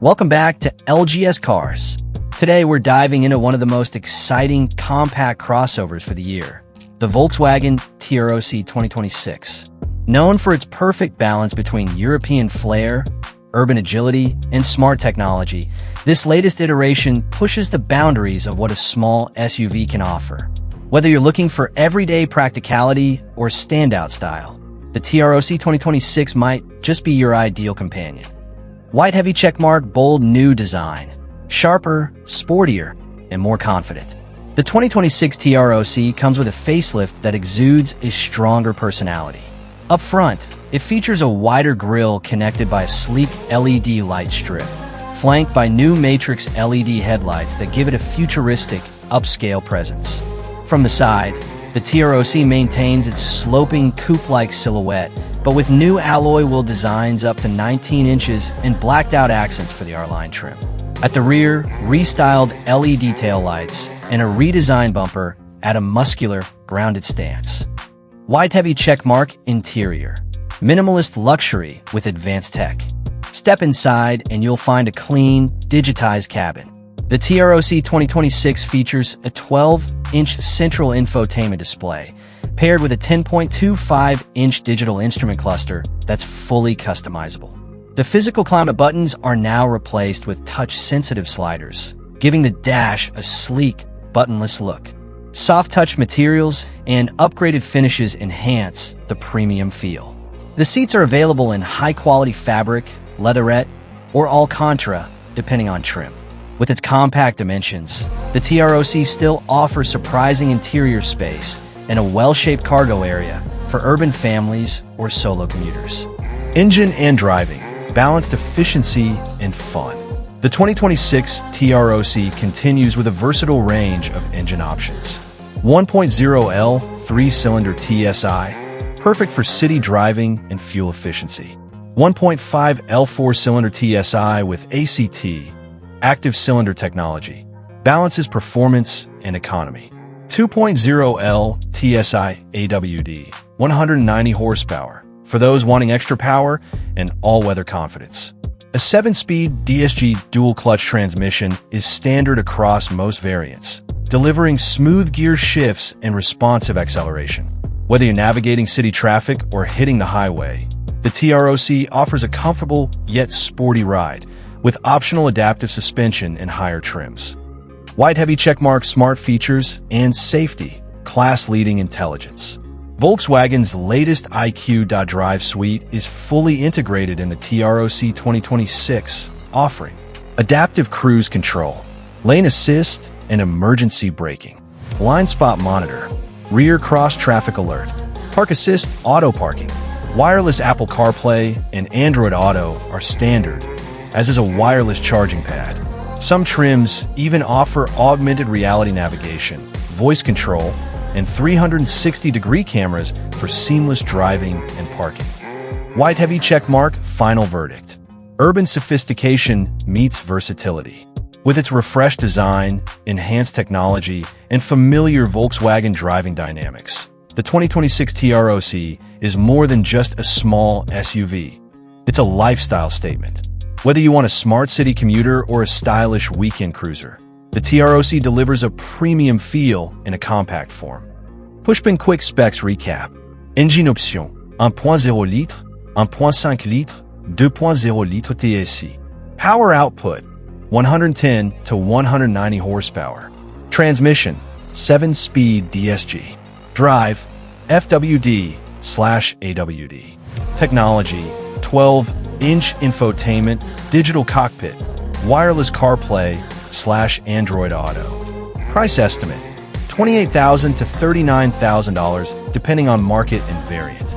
Welcome back to LGS Cars. Today we're diving into one of the most exciting compact crossovers for the year, the Volkswagen T-ROC 2026. Known for its perfect balance between European flair, urban agility, and smart technology, this latest iteration pushes the boundaries of what a small SUV can offer. Whether you're looking for everyday practicality or standout style, the T-ROC 2026 might just be your ideal companion. White heavy checkmark, bold new design, sharper, sportier, and more confident. The 2026 T-ROC comes with a facelift that exudes a stronger personality. Up front, it features a wider grille connected by a sleek LED light strip, flanked by new Matrix LED headlights that give it a futuristic, upscale presence. From the side, the T-ROC maintains its sloping coupe-like silhouette, but with new alloy wheel designs up to 19 inches and blacked-out accents for the R-line trim. At the rear, restyled LED taillights and a redesigned bumper add a muscular, grounded stance. White heavy checkmark interior. Minimalist luxury with advanced tech. Step inside and you'll find a clean, digitized cabin. The T-ROC 2026 features a 12-inch central infotainment display, paired with a 10.25-inch digital instrument cluster that's fully customizable. The physical climate buttons are now replaced with touch-sensitive sliders, giving the dash a sleek, buttonless look. Soft-touch materials and upgraded finishes enhance the premium feel. The seats are available in high-quality fabric, leatherette, or Alcantara, depending on trim. With its compact dimensions, the T-ROC still offers surprising interior space and a well-shaped cargo area for urban families or solo commuters. Engine and driving, balanced efficiency and fun. The 2026 T-ROC continues with a versatile range of engine options. 1.0L 3-cylinder TSI, perfect for city driving and fuel efficiency. 1.5L 4-cylinder TSI with ACT, active cylinder technology, balances performance and economy. 2.0L TSI AWD, 190 horsepower, for those wanting extra power and all-weather confidence. A 7-speed DSG dual-clutch transmission is standard across most variants, delivering smooth gear shifts and responsive acceleration. Whether you're navigating city traffic or hitting the highway, the T-ROC offers a comfortable yet sporty ride, with optional adaptive suspension and higher trims. White heavy checkmark smart features and safety, class-leading intelligence. Volkswagen's latest IQ.Drive suite is fully integrated in the T-ROC 2026, offering adaptive cruise control, lane assist, and emergency braking, blind spot monitor, rear cross-traffic alert, park assist auto parking, wireless Apple CarPlay and Android Auto are standard, as is a wireless charging pad. Some trims even offer augmented reality navigation, voice control, and 360-degree cameras for seamless driving and parking. White heavy checkmark final verdict. Urban sophistication meets versatility. With its refreshed design, enhanced technology, and familiar Volkswagen driving dynamics, the 2026 T-ROC is more than just a small SUV. It's a lifestyle statement. Whether you want a smart city commuter or a stylish weekend cruiser, the T-ROC delivers a premium feel in a compact form. Pushpin quick specs recap. Engine option 1.0 litre, 1.5 litre, 2.0 litre TSI. Power output 110 to 190 horsepower. Transmission 7-speed DSG. Drive FWD/AWD. Technology 12-inch infotainment, digital cockpit, wireless CarPlay/Android Auto. Price estimate $28,000 to $39,000 depending on market and variant.